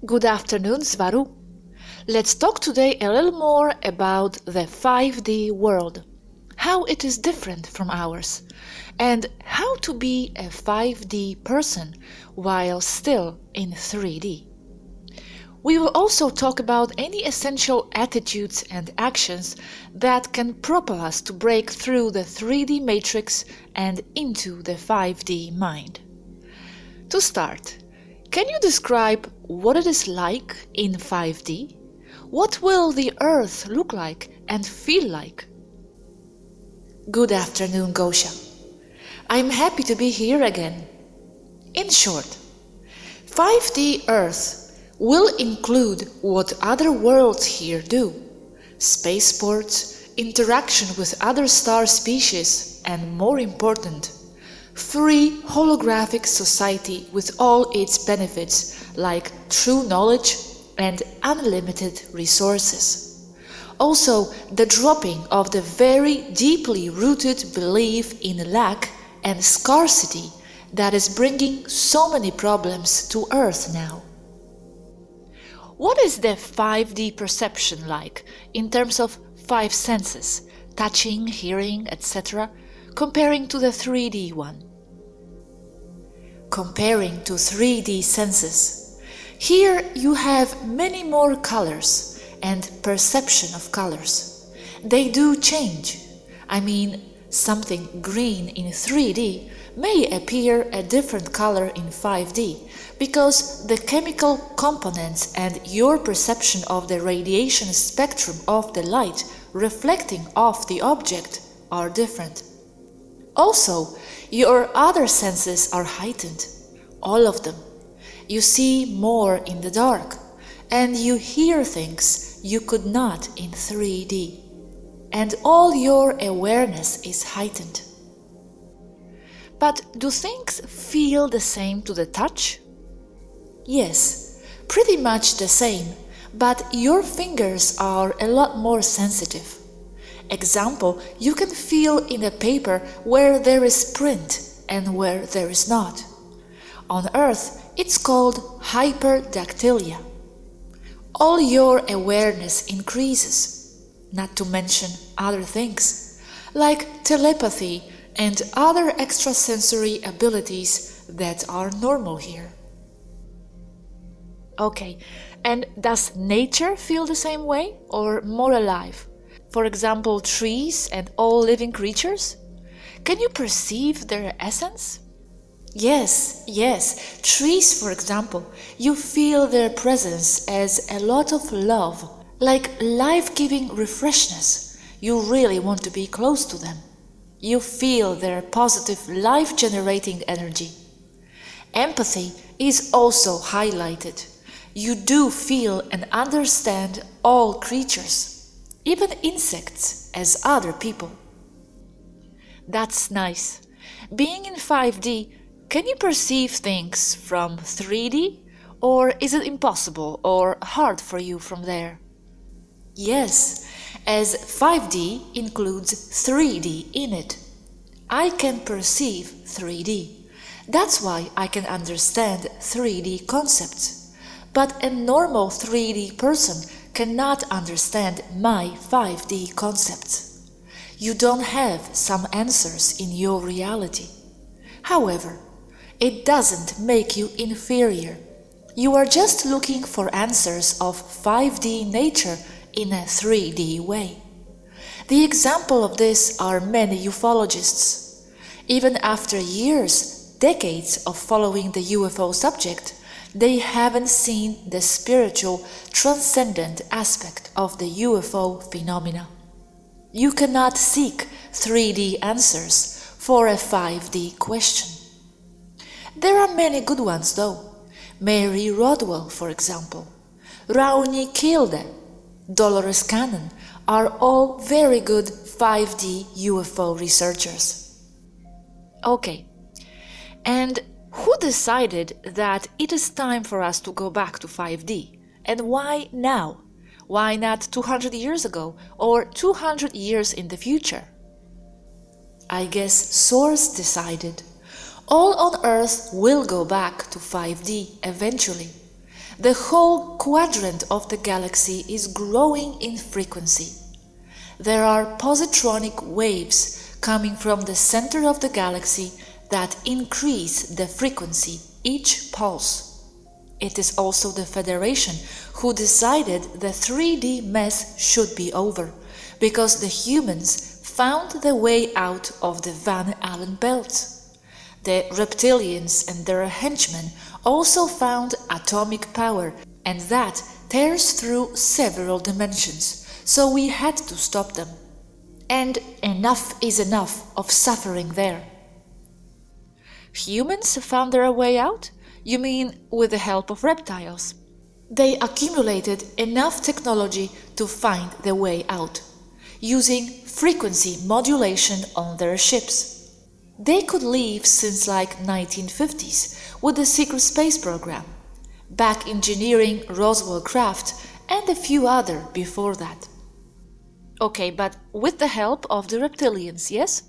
Good afternoon, Svaru. Let's talk today a little more about the 5D world, how it is different from ours, and how to be a 5D person while still in 3D. We will also talk about any essential attitudes and actions that can propel us to break through the 3D matrix and into the 5D mind. To start, can you describe what it is like in 5D? What will the Earth look like and feel like? Good afternoon, Gosha. I'm happy to be here again. In short, 5D Earth will include what other worlds here do: spaceports, interaction with other star species, and more important, free holographic society with all its benefits like true knowledge and unlimited resources. Also, the dropping of the very deeply rooted belief in lack and scarcity that is bringing so many problems to Earth now. What is the 5D perception like in terms of 5 senses, touching, hearing, etc., comparing to the 3D one? Comparing to 3D senses, here you have many more colors and perception of colors. They do change. I mean, something green in 3D may appear a different color in 5D because the chemical components and your perception of the radiation spectrum of the light reflecting off the object are different. Also, your other senses are heightened, all of them. You see more in the dark, and you hear things you could not in 3D, and all your awareness is heightened. But do things feel the same to the touch? Yes, pretty much the same, but your fingers are a lot more sensitive. Example, you can feel in a paper where there is print and where there is not. On Earth, it's called hyperdactylia. All your awareness increases, not to mention other things, like telepathy and other extrasensory abilities that are normal here. Okay, and does nature feel the same way or more alive? For example, trees and all living creatures? Can you perceive their essence? Yes, trees, for example, you feel their presence as a lot of love, like life-giving refreshness. You really want to be close to them. You feel their positive life-generating energy. Empathy is also highlighted. You do feel and understand all creatures, even insects, as other people. That's nice. Being in 5D, can you perceive things from 3D? Or is it impossible or hard for you from there? Yes, as 5D includes 3D in it. I can perceive 3D. That's why I can understand 3D concepts. But a normal 3D person cannot understand my 5D concepts. You don't have some answers in your reality. However, it doesn't make you inferior. You are just looking for answers of 5D nature in a 3D way. The example of this are many ufologists. Even after years, decades of following the UFO subject, they haven't seen the spiritual, transcendent aspect of the UFO phenomena. You cannot seek 3D answers for a 5D question. There are many good ones though. Mary Rodwell, for example, Rauni Kilde, Dolores Cannon are all very good 5D UFO researchers. Okay, and who decided that it is time for us to go back to 5D? And why now? Why not 200 years ago or 200 years in the future? I guess Source decided. All on Earth will go back to 5D eventually. The whole quadrant of the galaxy is growing in frequency. There are positronic waves coming from the center of the galaxy that increase the frequency each pulse. It is also the Federation who decided the 3D mess should be over, because the humans found the way out of the Van Allen belt. The reptilians and their henchmen also found atomic power, and that tears through several dimensions, so we had to stop them. And enough is enough of suffering there. Humans found their way out? You mean with the help of reptiles? They accumulated enough technology to find the way out, using frequency modulation on their ships. They could leave since like 1950s with the secret space program, back engineering Roswell craft and a few other before that. Okay, but with the help of the reptilians, yes?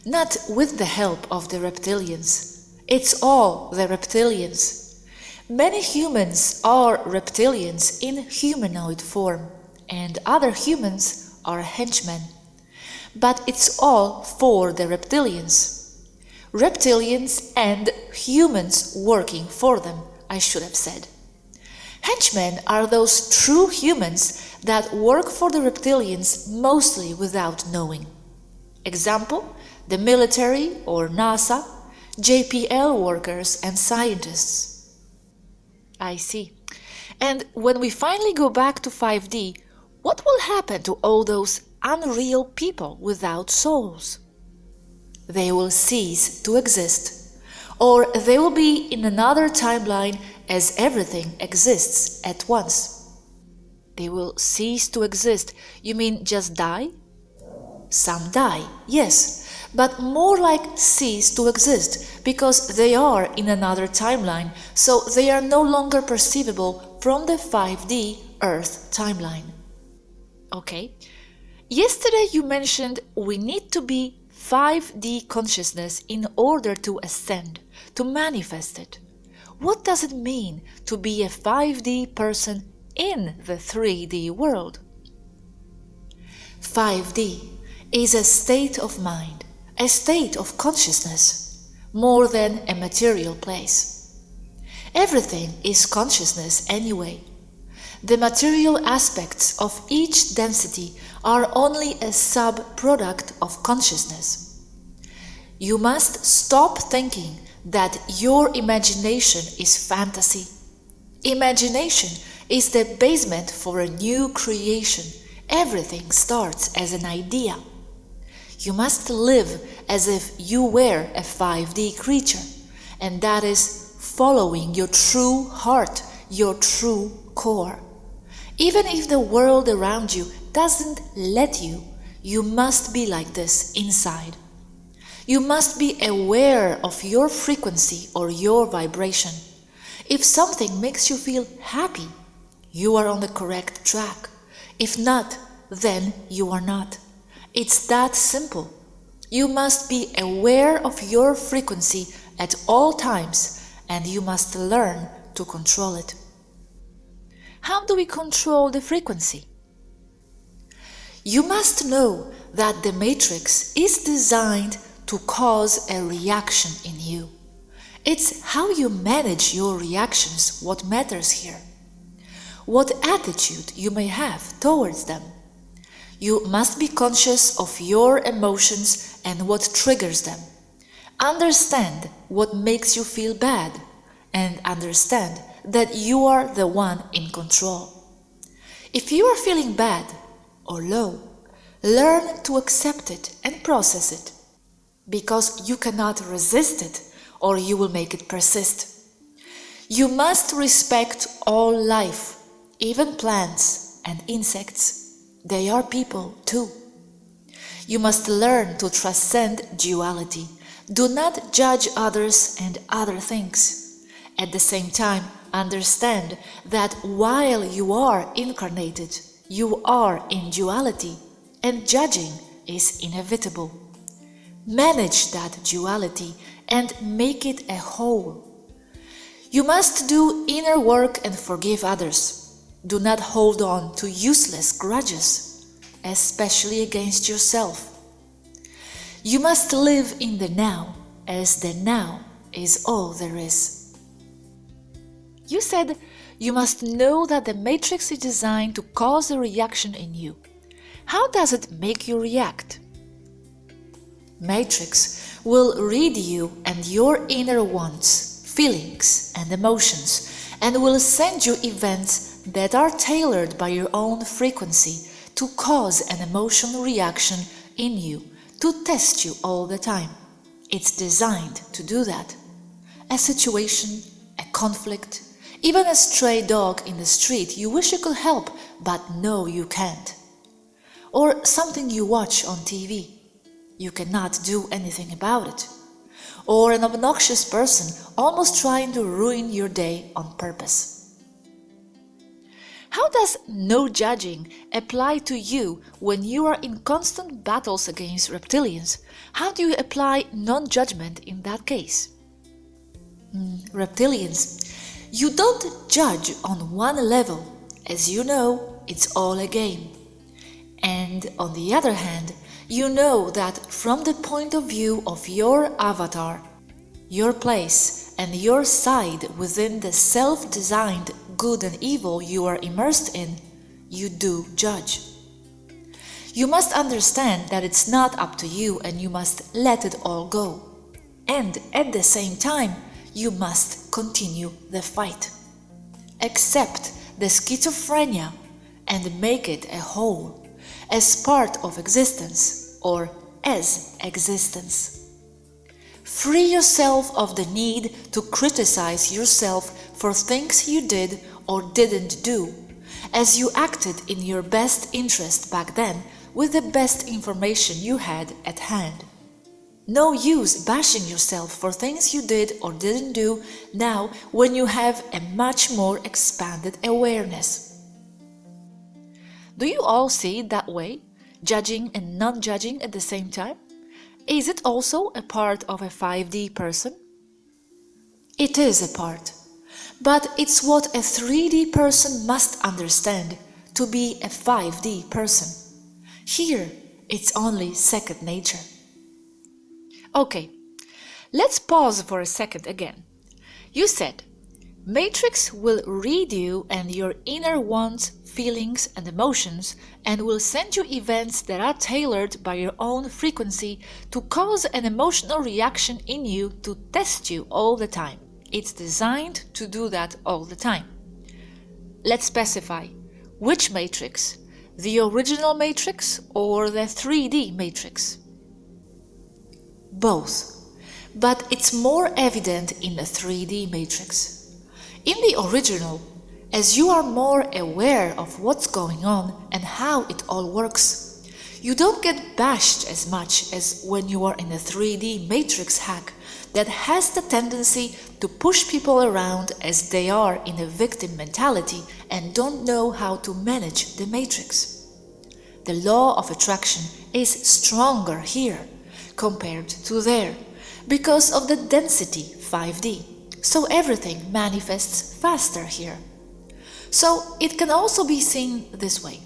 Not with the help of the reptilians. It's all the reptilians. Many humans are reptilians in humanoid form, and other humans are henchmen. But it's all for the reptilians. Reptilians and humans working for them, I should have said. Henchmen are those true humans that work for the reptilians mostly without knowing. Example, the military or NASA, JPL workers and scientists. I see. And when we finally go back to 5D, what will happen to all those unreal people without souls? They will cease to exist, or they will be in another timeline as everything exists at once. They will cease to exist. You mean just die? Some die, yes, but more like cease to exist, because they are in another timeline, so they are no longer perceivable from the 5D Earth timeline. Okay. Yesterday you mentioned we need to be 5D consciousness in order to ascend, to manifest it. What does it mean to be a 5D person in the 3D world? 5D is a state of mind, a state of consciousness, more than a material place. Everything is consciousness anyway. The material aspects of each density are only a sub-product of consciousness. You must stop thinking that your imagination is fantasy. Imagination is the basement for a new creation. Everything starts as an idea. You must live as if you were a 5D creature, and that is following your true heart, your true core. Even if the world around you doesn't let you, you must be like this inside. You must be aware of your frequency or your vibration. If something makes you feel happy, you are on the correct track. If not, then you are not. It's that simple. You must be aware of your frequency at all times, and you must learn to control it. How do we control the frequency? You must know that the matrix is designed to cause a reaction in you. It's how you manage your reactions what matters here. What attitude you may have towards them. You must be conscious of your emotions and what triggers them. Understand what makes you feel bad, and understand that you are the one in control. If you are feeling bad or low, learn to accept it and process it, because you cannot resist it or you will make it persist. You must respect all life, even plants and insects. They are people too. You must learn to transcend duality. Do not judge others and other things. At the same time, understand that while you are incarnated, you are in duality, and judging is inevitable. Manage that duality and make it a whole. You must do inner work and forgive others. Do not hold on to useless grudges, especially against yourself. You must live in the now, as the now is all there is. You said you must know that the matrix is designed to cause a reaction in you. How does it make you react? Matrix will read you and your inner wants, feelings and emotions, and will send you events that are tailored by your own frequency to cause an emotional reaction in you, to test you all the time. It's designed to do that. A situation, a conflict, even a stray dog in the street you wish you could help, but no, you can't. Or something you watch on TV. You cannot do anything about it. Or an obnoxious person almost trying to ruin your day on purpose. How does no judging apply to you when you are in constant battles against reptilians? How do you apply non-judgment in that case? Reptilians, you don't judge on one level. As you know, it's all a game. And on the other hand, you know that from the point of view of your avatar, your place and your side within the self-designed good and evil you are immersed in, you do judge. You must understand that it's not up to you and you must let it all go. And at the same time, you must continue the fight. Accept the schizophrenia and make it a whole, as part of existence or as existence. Free yourself of the need to criticize yourself for things you did or didn't do, as you acted in your best interest back then with the best information you had at hand. No use bashing yourself for things you did or didn't do now when you have a much more expanded awareness. Do you all see it that way, judging and non-judging at the same time? Is it also a part of a 5D person? It is a part, but it's what a 3D person must understand to be a 5D person. Here, it's only second nature. Okay, let's pause for a second again. You said, Matrix will read you and your inner wants, feelings and emotions and will send you events that are tailored by your own frequency to cause an emotional reaction in you to test you all the time. It's designed to do that all the time. Let's specify which matrix, the original matrix or the 3D matrix? Both, but it's more evident in the 3D matrix. In the original, as you are more aware of what's going on and how it all works, you don't get bashed as much as when you are in a 3D matrix hack that has the tendency to push people around as they are in a victim mentality and don't know how to manage the matrix. The law of attraction is stronger here compared to there because of the density 5D, so everything manifests faster here. So it can also be seen this way.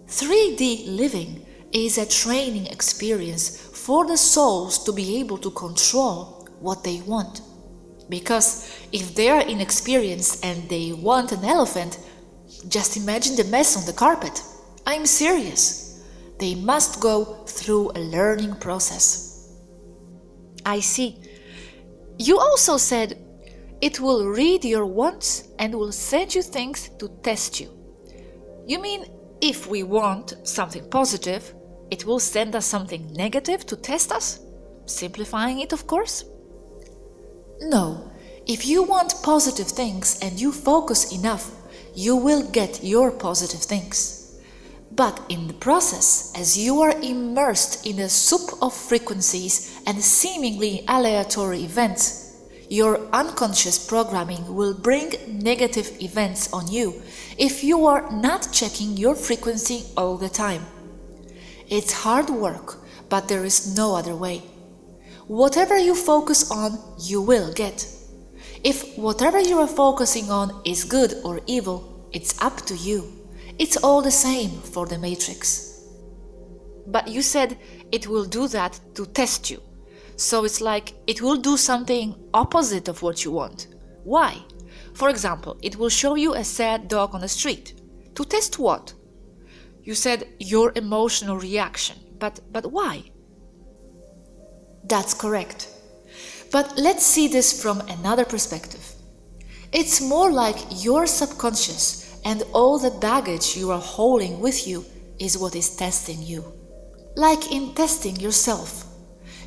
3D living is a training experience for the souls to be able to control what they want. Because if they are inexperienced and they want an elephant, just imagine the mess on the carpet. I'm serious. They must go through a learning process. I see. You also said it will read your wants and will send you things to test you. You mean if we want something positive, it will send us something negative to test us? Simplifying it, of course? No. If you want positive things and you focus enough, you will get your positive things. But in the process, as you are immersed in a soup of frequencies and seemingly aleatory events, your unconscious programming will bring negative events on you if you are not checking your frequency all the time. It's hard work, but there is no other way. Whatever you focus on, you will get. If whatever you are focusing on is good or evil, it's up to you. It's all the same for the matrix. But you said it will do that to test you. So it's like it will do something opposite of what you want. Why? For example, it will show you a sad dog on the street. To test what? You said your emotional reaction. But why? That's correct. But let's see this from another perspective. It's more like your subconscious and all the baggage you are holding with you is what is testing you. Like in testing yourself.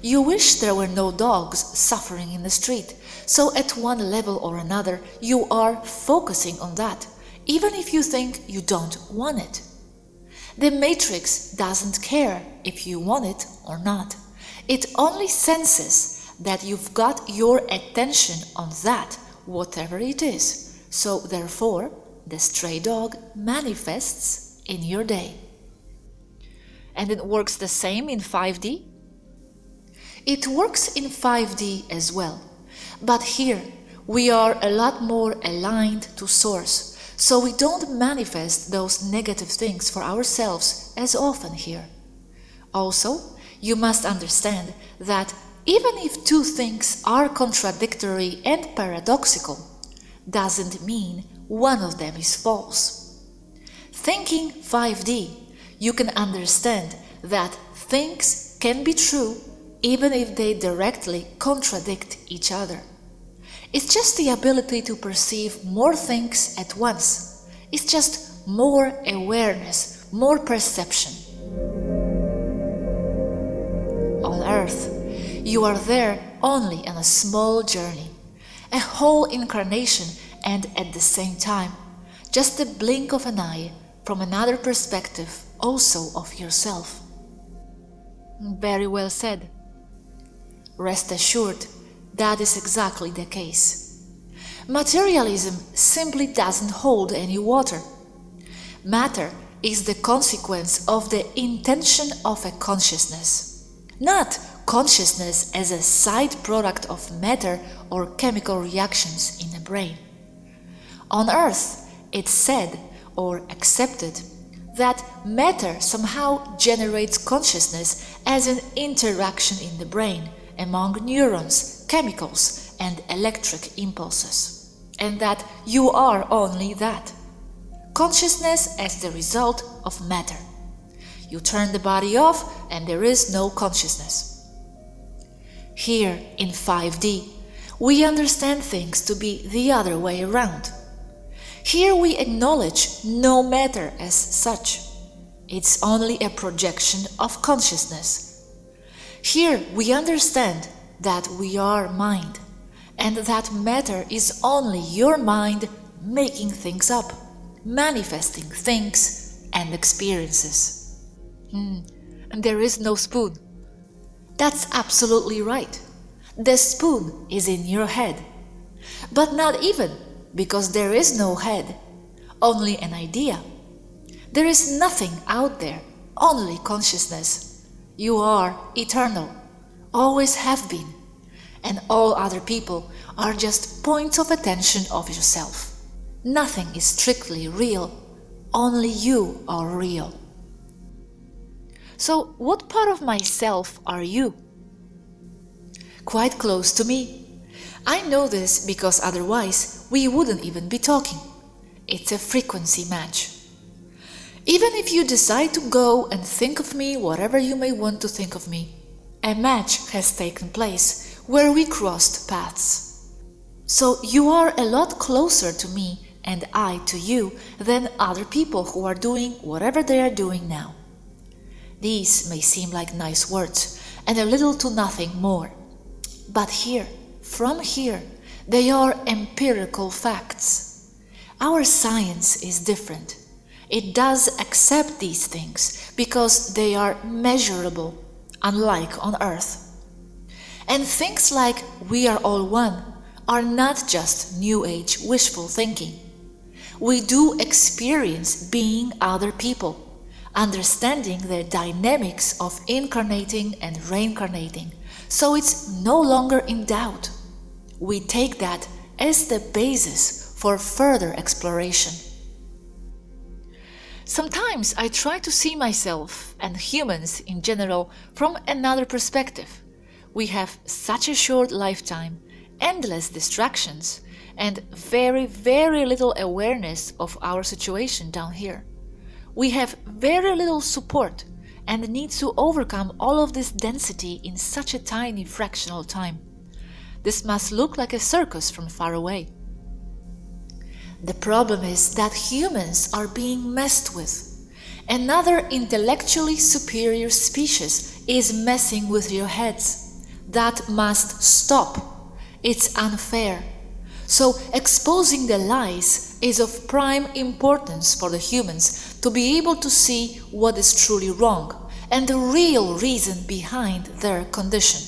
You wish there were no dogs suffering in the street, so at one level or another you are focusing on that, even if you think you don't want it. The matrix doesn't care if you want it or not. It only senses that you've got your attention on that, whatever it is. So therefore, the stray dog manifests in your day. And it works the same in 5D? It works in 5D as well, but here we are a lot more aligned to Source, so we don't manifest those negative things for ourselves as often here. Also, you must understand that even if two things are contradictory and paradoxical, doesn't mean one of them is false. Thinking 5D, you can understand that things can be true even if they directly contradict each other. It's just the ability to perceive more things at once. It's just more awareness, more perception. On Earth, you are there only on a small journey, a whole incarnation, and at the same time, just a blink of an eye from another perspective also of yourself. Very well said. Rest assured, that is exactly the case. Materialism simply doesn't hold any water. Matter is the consequence of the intention of a consciousness, not consciousness as a side product of matter or chemical reactions in the brain. On Earth, it's said or accepted that matter somehow generates consciousness as an interaction in the brain among neurons, chemicals, and electric impulses, and that you are only that. Consciousness as the result of matter. You turn the body off and there is no consciousness. Here in 5D, we understand things to be the other way around. Here we acknowledge no matter as such. It's only a projection of consciousness. Here we understand that we are mind, and that matter is only your mind making things up, manifesting things and experiences. And there is no spoon. That's absolutely right. The spoon is in your head. But not even, because there is no head, only an idea. There is nothing out there, only consciousness. You are eternal, always have been, and all other people are just points of attention of yourself. Nothing is strictly real, only you are real. So what part of myself are you? Quite close to me. I know this because otherwise we wouldn't even be talking. It's a frequency match. Even if you decide to go and think of me whatever you may want to think of me, a match has taken place where we crossed paths. So you are a lot closer to me and I to you than other people who are doing whatever they are doing now. These may seem like nice words and a little to nothing more. But here, from here, they are empirical facts. Our science is different. It does accept these things because they are measurable, unlike on Earth. And things like we are all one are not just New Age wishful thinking. We do experience being other people, understanding the dynamics of incarnating and reincarnating, so it's no longer in doubt. We take that as the basis for further exploration. Sometimes I try to see myself and humans in general from another perspective. We have such a short lifetime, endless distractions, and very, very little awareness of our situation down here. We have very little support and need to overcome all of this density in such a tiny fractional time. This must look like a circus from far away. The problem is that humans are being messed with. Another intellectually superior species is messing with your heads. That must stop. It's unfair. So exposing the lies is of prime importance for the humans to be able to see what is truly wrong and the real reason behind their condition.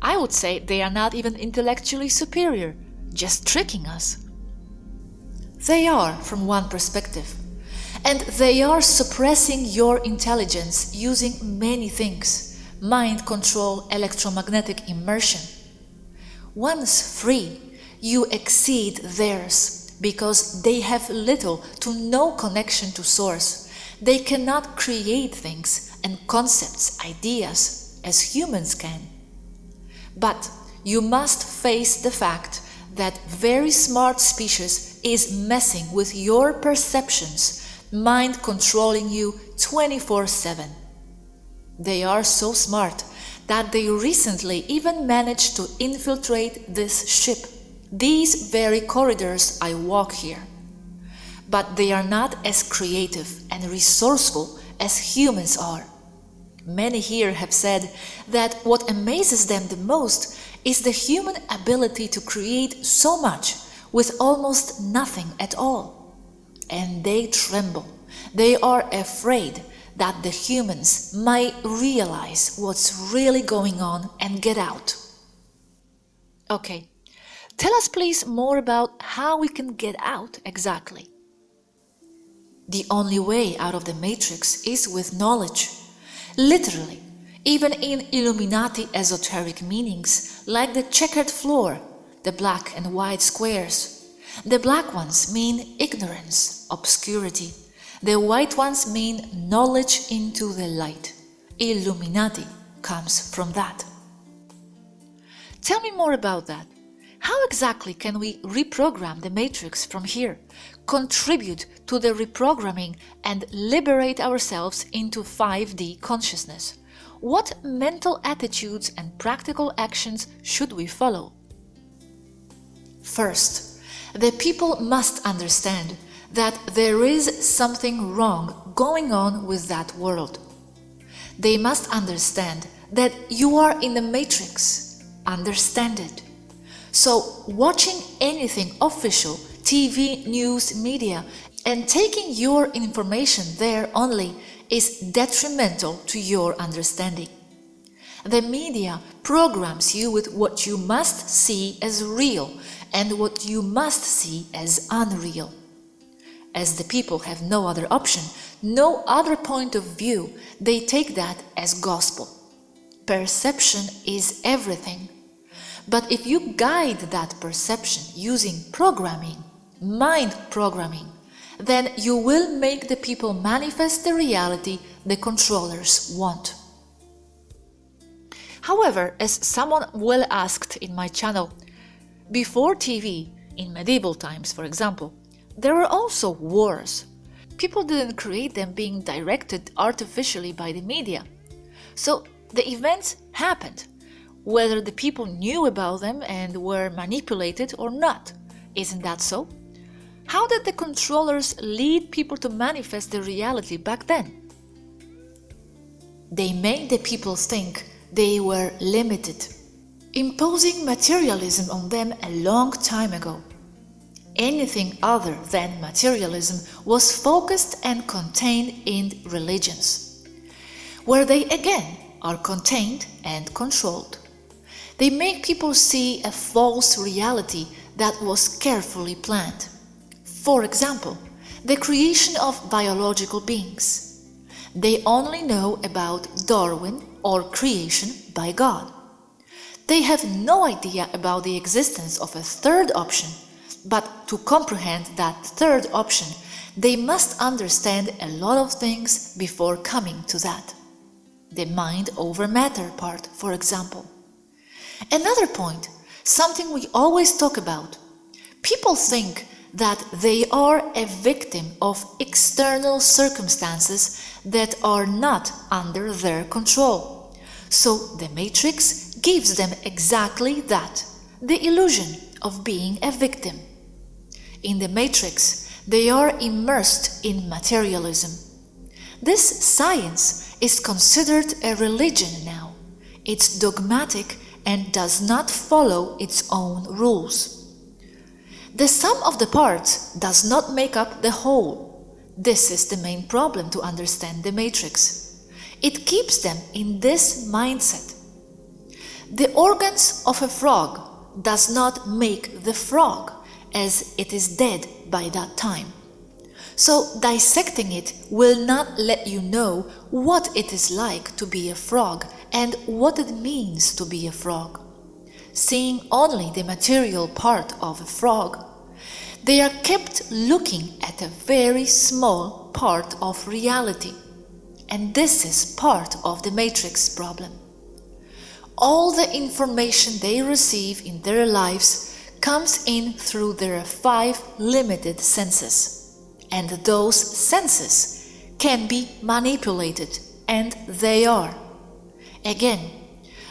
I would say they are not even intellectually superior, just tricking us. They are from one perspective, and they are suppressing your intelligence using many things: mind control, electromagnetic immersion. Once free, you exceed theirs because they have little to no connection to source. They cannot create things and concepts, ideas, as humans can. But you must face the fact that very smart species is messing with your perceptions, mind controlling you 24/7. They are so smart that they recently even managed to infiltrate this ship, these very corridors I walk here. But they are not as creative and resourceful as humans are. Many here have said that what amazes them the most is the human ability to create so much with almost nothing at all. And they tremble. They are afraid that the humans might realize what's really going on and get out. Okay, tell us please more about how we can get out exactly. The only way out of the matrix is with knowledge. Literally, even in Illuminati esoteric meanings, like the checkered floor, the black and white squares. The black ones mean ignorance, obscurity. The white ones mean knowledge into the light. Illuminati comes from that. Tell me more about that. How exactly can we reprogram the matrix from here, contribute to the reprogramming and liberate ourselves into 5D consciousness? What mental attitudes and practical actions should we follow? First, the people must understand that there is something wrong going on with that world. They must understand that you are in the matrix. Understand it. So watching anything official, TV, news, media, and taking your information there only is detrimental to your understanding. The media programs you with what you must see as real and what you must see as unreal. As the people have no other option, no other point of view, they take that as gospel. Perception is everything. But if you guide that perception using programming, mind programming, then you will make the people manifest the reality the controllers want. However, as someone well asked in my channel, before TV, in medieval times for example, there were also wars. People didn't create them being directed artificially by the media. So the events happened, whether the people knew about them and were manipulated or not. Isn't that so? How did the controllers lead people to manifest the reality back then? They made the people think they were limited, imposing materialism on them a long time ago. Anything other than materialism was focused and contained in religions, where they again are contained and controlled. They make people see a false reality that was carefully planned. For example, the creation of biological beings. They only know about Darwin or creation by God. They have no idea about the existence of a third option, but to comprehend that third option, they must understand a lot of things before coming to that. The mind over matter part, for example. Another point, something we always talk about. People think that they are a victim of external circumstances that are not under their control. So the Matrix gives them exactly that, the illusion of being a victim. In the Matrix, they are immersed in materialism. This science is considered a religion now. It's dogmatic and does not follow its own rules. The sum of the parts does not make up the whole. This is the main problem to understand the Matrix. It keeps them in this mindset. The organs of a frog does not make the frog, as it is dead by that time. So dissecting it will not let you know what it is like to be a frog and what it means to be a frog. Seeing only the material part of a frog, they are kept looking at a very small part of reality. And this is part of the Matrix problem. All the information they receive in their lives comes in through their 5 limited senses. And those senses can be manipulated, and they are. Again,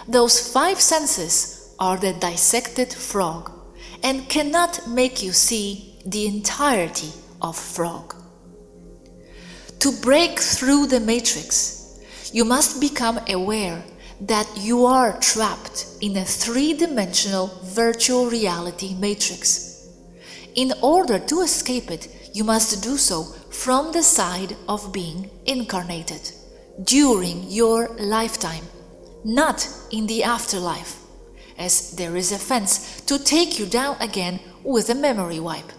those 5 senses are the dissected frog and cannot make you see the entirety of frog. To break through the Matrix, you must become aware that you are trapped in a 3-dimensional virtual reality matrix. In order to escape it, you must do so from the side of being incarnated, during your lifetime, not in the afterlife, as there is a fence to take you down again with a memory wipe.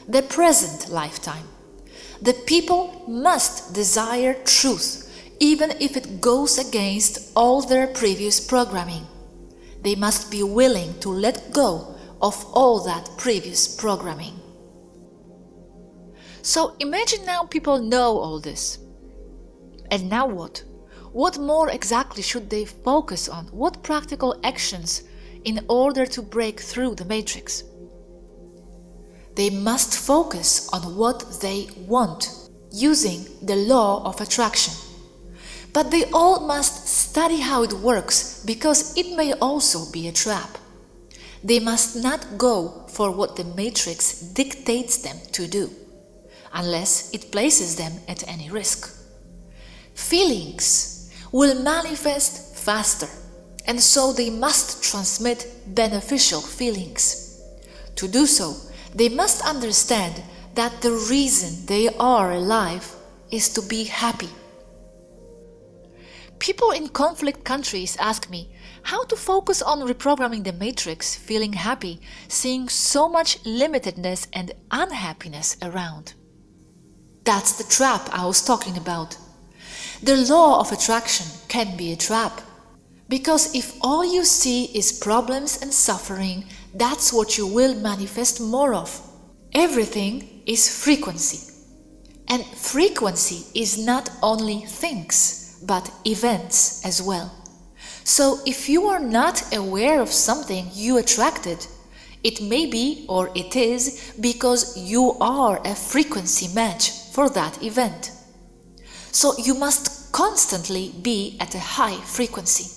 The present lifetime. The people must desire truth, even if it goes against all their previous programming. They must be willing to let go of all that previous programming. So imagine now people know all this. And now what? What more exactly should they focus on? What practical actions in order to break through the Matrix? They must focus on what they want, using the law of attraction. But they all must study how it works, because it may also be a trap. They must not go for what the Matrix dictates them to do, unless it places them at any risk. Feelings will manifest faster, and so they must transmit beneficial feelings. To do so, they must understand that the reason they are alive is to be happy. People in conflict countries ask me how to focus on reprogramming the Matrix, feeling happy, seeing so much limitedness and unhappiness around. That's the trap I was talking about. The law of attraction can be a trap. Because if all you see is problems and suffering, that's what you will manifest more of. Everything is frequency. And frequency is not only things, but events as well. So if you are not aware of something you attracted, it may be, or it is, because you are a frequency match for that event. So you must constantly be at a high frequency.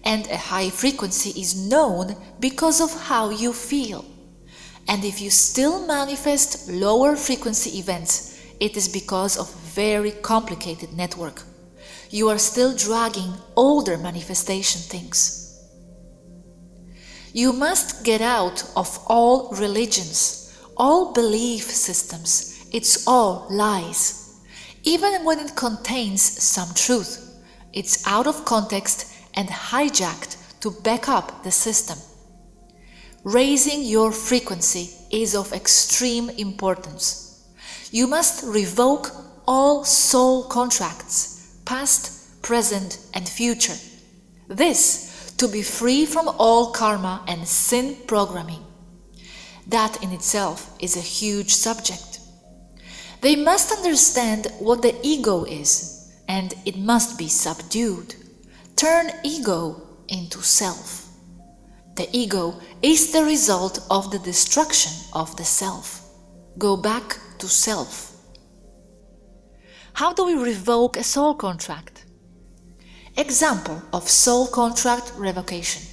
And a high frequency is known because of how you feel. And if you still manifest lower frequency events, it is because of very complicated network. You are still dragging older manifestation things. You must get out of all religions, all belief systems. It's all lies. Even when it contains some truth, it's out of context and hijacked to back up the system. Raising your frequency is of extreme importance. You must revoke all soul contracts, past, present, and future. This to be free from all karma and sin programming. That in itself is a huge subject. They must understand what the ego is, and it must be subdued. Turn ego into self. The ego is the result of the destruction of the self. Go back to self. How do we revoke a soul contract? Example of soul contract revocation.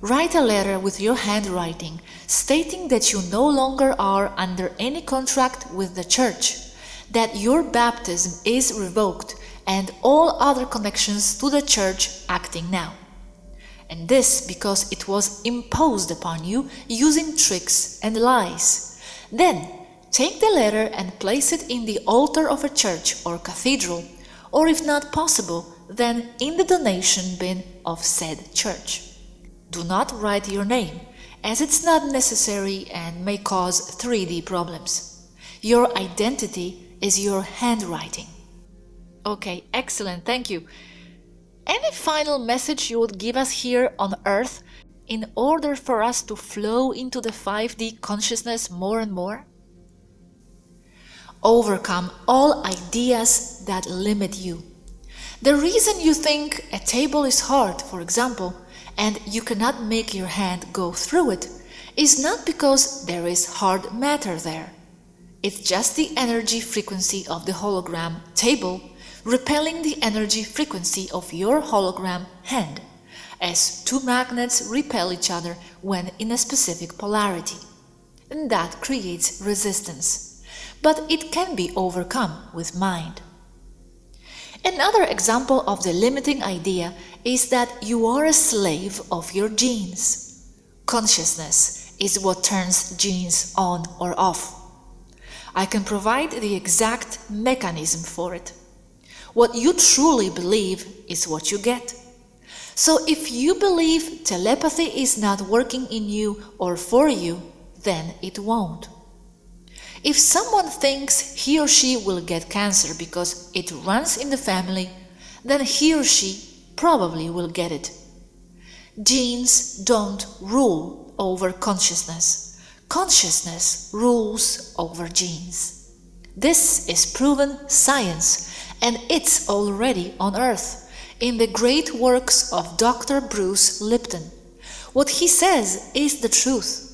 Write a letter with your handwriting stating that you no longer are under any contract with the church, that your baptism is revoked and all other connections to the church acting now. And this because it was imposed upon you using tricks and lies. Then take the letter and place it in the altar of a church or cathedral, or if not possible, then in the donation bin of said church. Do not write your name, as it's not necessary and may cause 3D problems. Your identity is your handwriting. Okay, excellent, thank you. Any final message you would give us here on Earth in order for us to flow into the 5D consciousness more and more? Overcome all ideas that limit you. The reason you think a table is hard, for example, and you cannot make your hand go through it, is not because there is hard matter there. It's just the energy frequency of the hologram table repelling the energy frequency of your hologram hand, as two magnets repel each other when in a specific polarity. And that creates resistance. But it can be overcome with mind. Another example of the limiting idea is that you are a slave of your genes. Consciousness is what turns genes on or off. I can provide the exact mechanism for it. What you truly believe is what you get. So if you believe telepathy is not working in you or for you, then it won't. If someone thinks he or she will get cancer because it runs in the family, then he or she probably will get it. Genes don't rule over consciousness. Consciousness rules over genes. This is proven science, and it's already on Earth in the great works of Dr. Bruce Lipton. What he says is the truth.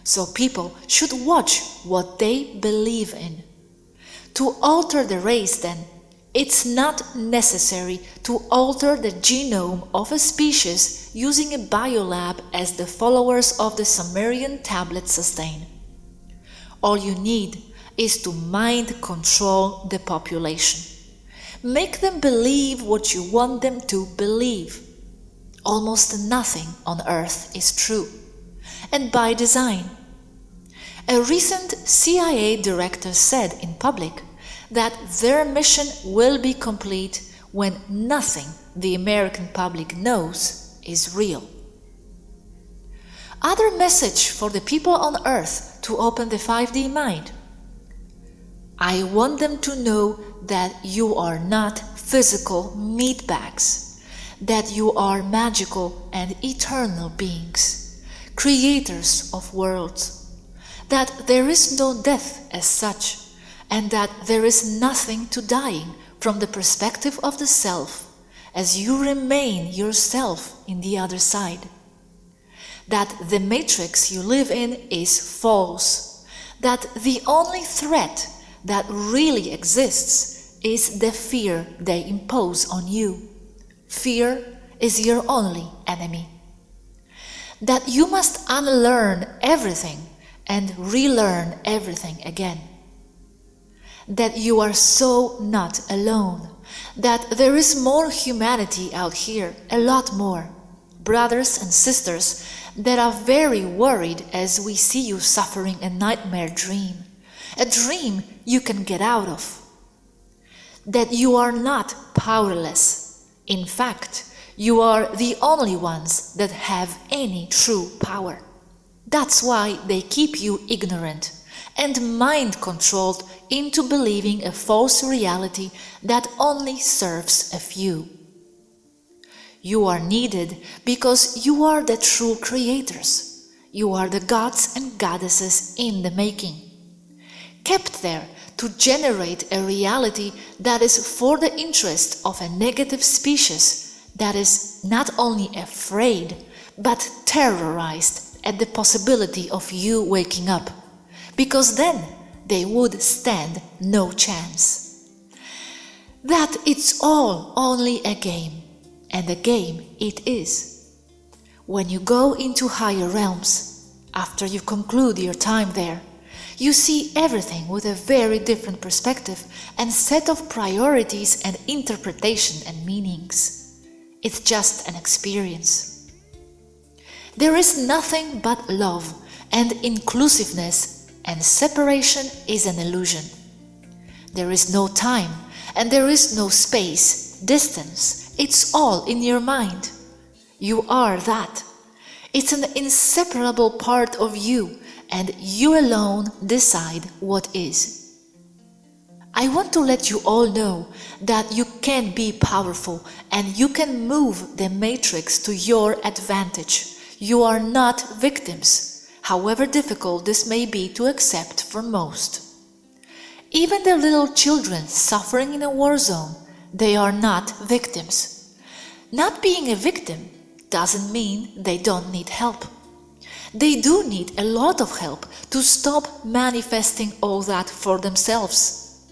So people should watch what they believe in. To alter the race, then, it's not necessary to alter the genome of a species using a biolab as the followers of the Sumerian tablet sustain. All you need is to mind control the population. Make them believe what you want them to believe. Almost nothing on Earth is true, and by design. A recent CIA director said in public that their mission will be complete when nothing the American public knows is real. Other message for the people on Earth to open the 5D mind. I want them to know that you are not physical meatbags, that you are magical and eternal beings, creators of worlds, that there is no death as such, and that there is nothing to dying from the perspective of the self, as you remain yourself in the other side. That the matrix you live in is false, that the only threat that really exists is the fear they impose on you. Fear is your only enemy. That you must unlearn everything and relearn everything again. That you are so not alone, that there is more humanity out here, a lot more, brothers and sisters that are very worried as we see you suffering a nightmare dream, a dream you can get out of. That you are not powerless. In fact, you are the only ones that have any true power. That's why they keep you ignorant and mind-controlled into believing a false reality that only serves a few. You are needed because you are the true creators. You are the gods and goddesses in the making, kept there to generate a reality that is for the interest of a negative species that is not only afraid but terrorized at the possibility of you waking up, because then they would stand no chance. That it's all only a game, and a game it is. When you go into higher realms, after you conclude your time there, you see everything with a very different perspective and set of priorities and interpretation and meanings. It's just an experience. There is nothing but love and inclusiveness, and separation is an illusion. There is no time and there is no space, distance. It's all in your mind. You are that. It's an inseparable part of you, and you alone decide what is. I want to let you all know that you can be powerful and you can move the matrix to your advantage. You are not victims, however difficult this may be to accept for most. Even the little children suffering in a war zone, they are not victims. Not being a victim doesn't mean they don't need help. They do need a lot of help to stop manifesting all that for themselves.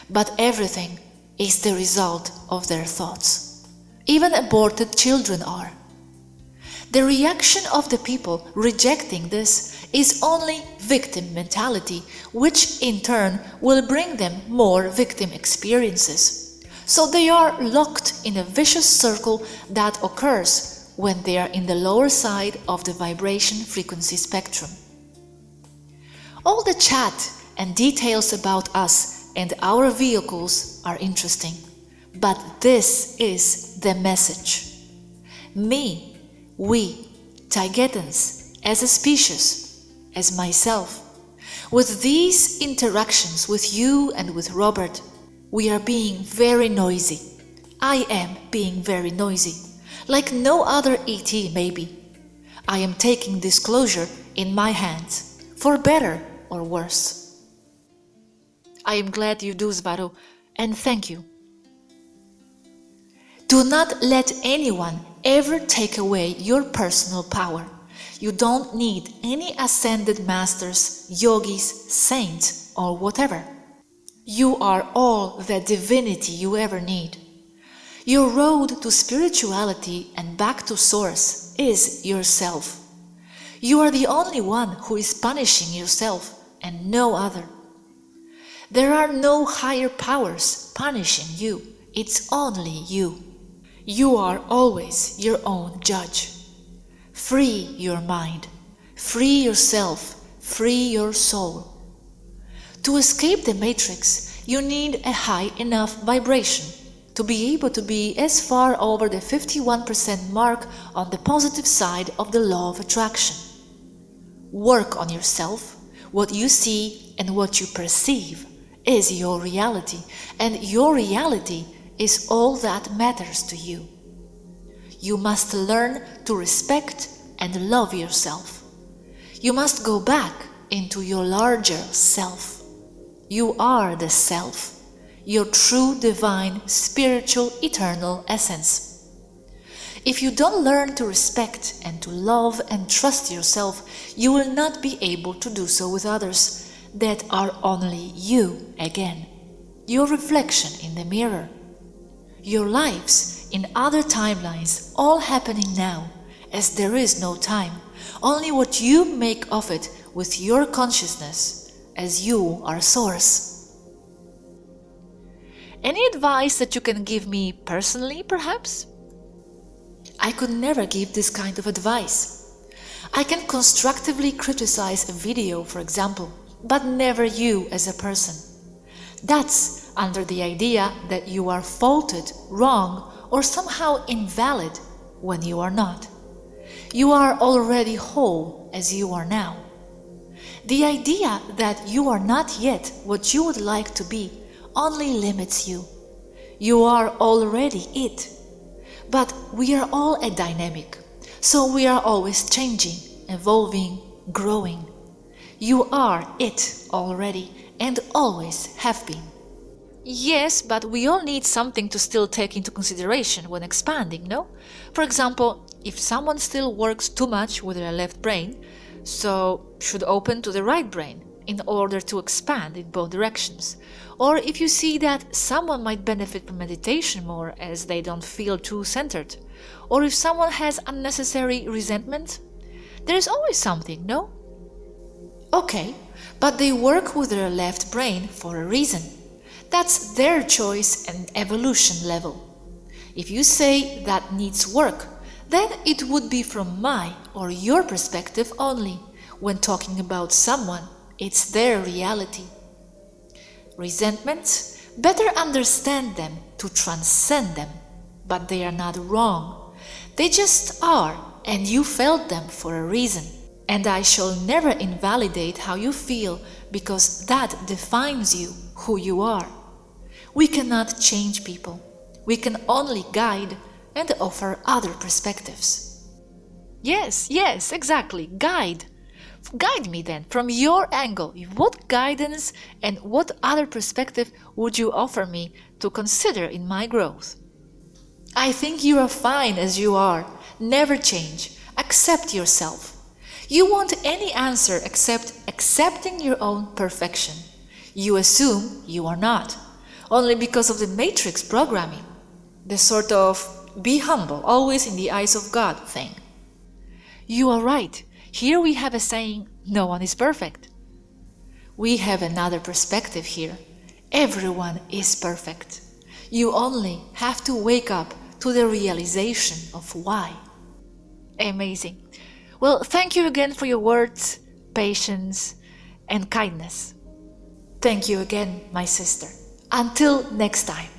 But everything is the result of their thoughts. Even aborted children are. The reaction of the people rejecting this is only victim mentality, which in turn will bring them more victim experiences. So they are locked in a vicious circle that occurs when they are in the lower side of the vibration frequency spectrum. All the chat and details about us and our vehicles are interesting, but this is the message. Me, we, Taygetans, as a species, as myself, with these interactions with you and with Robert, we are being very noisy. I am being very noisy, like no other ET maybe. I am taking disclosure in my hands, for better or worse. I am glad you do, Svaro, and thank you. Do not let anyone ever take away your personal power. You don't need any ascended masters, yogis, saints, or whatever. You are all the divinity you ever need. Your road to spirituality and back to source is yourself. You are the only one who is punishing yourself and no other. There are no higher powers punishing you. It's only you. You are always your own judge. Free your mind, free yourself, free your soul. To escape the matrix, you need a high enough vibration to be able to be as far over the 51% mark on the positive side of the law of attraction. Work on yourself. What you see and what you perceive is your reality, and your reality is all that matters to you. You must learn to respect and love yourself. You must go back into your larger self. You are the self, your true divine, spiritual, eternal essence. If you don't learn to respect and to love and trust yourself, you will not be able to do so with others that are only you again, your reflection in the mirror. Your lives in other timelines all happening now, as there is no time, only what you make of it with your consciousness, as you are source. Any advice that you can give me personally, perhaps? I could never give this kind of advice. I can constructively criticize a video, for example, but never you as a person. That's under the idea that you are faulted, wrong, or somehow invalid when you are not. You are already whole as you are now. The idea that you are not yet what you would like to be only limits you. You are already it. But we are all a dynamic, so we are always changing, evolving, growing. You are it already and always have been. Yes, but we all need something to still take into consideration when expanding, no? For example, if someone still works too much with their left brain, so should open to the right brain in order to expand in both directions. Or if you see that someone might benefit from meditation more as they don't feel too centered. Or if someone has unnecessary resentment, there is always something, no? Okay, but they work with their left brain for a reason. That's their choice and evolution level. If you say that needs work, then it would be from my or your perspective only. When talking about someone, it's their reality. Resentments, better understand them to transcend them, but they are not wrong. They just are, and you felt them for a reason. And I shall never invalidate how you feel, because that defines you, who you are. We cannot change people. We can only guide and offer other perspectives. Yes, exactly, guide. Guide me then, from your angle. What guidance and what other perspective would you offer me to consider in my growth? I think you are fine as you are. Never change. Accept yourself. You want any answer except accepting your own perfection. You assume you are not, only because of the matrix programming, the sort of be humble, always in the eyes of God thing. You are right. Here we have a saying, no one is perfect. We have another perspective here. Everyone is perfect. You only have to wake up to the realization of why. Amazing. Well, thank you again for your words, patience, and kindness. Thank you again, my sister. Until next time.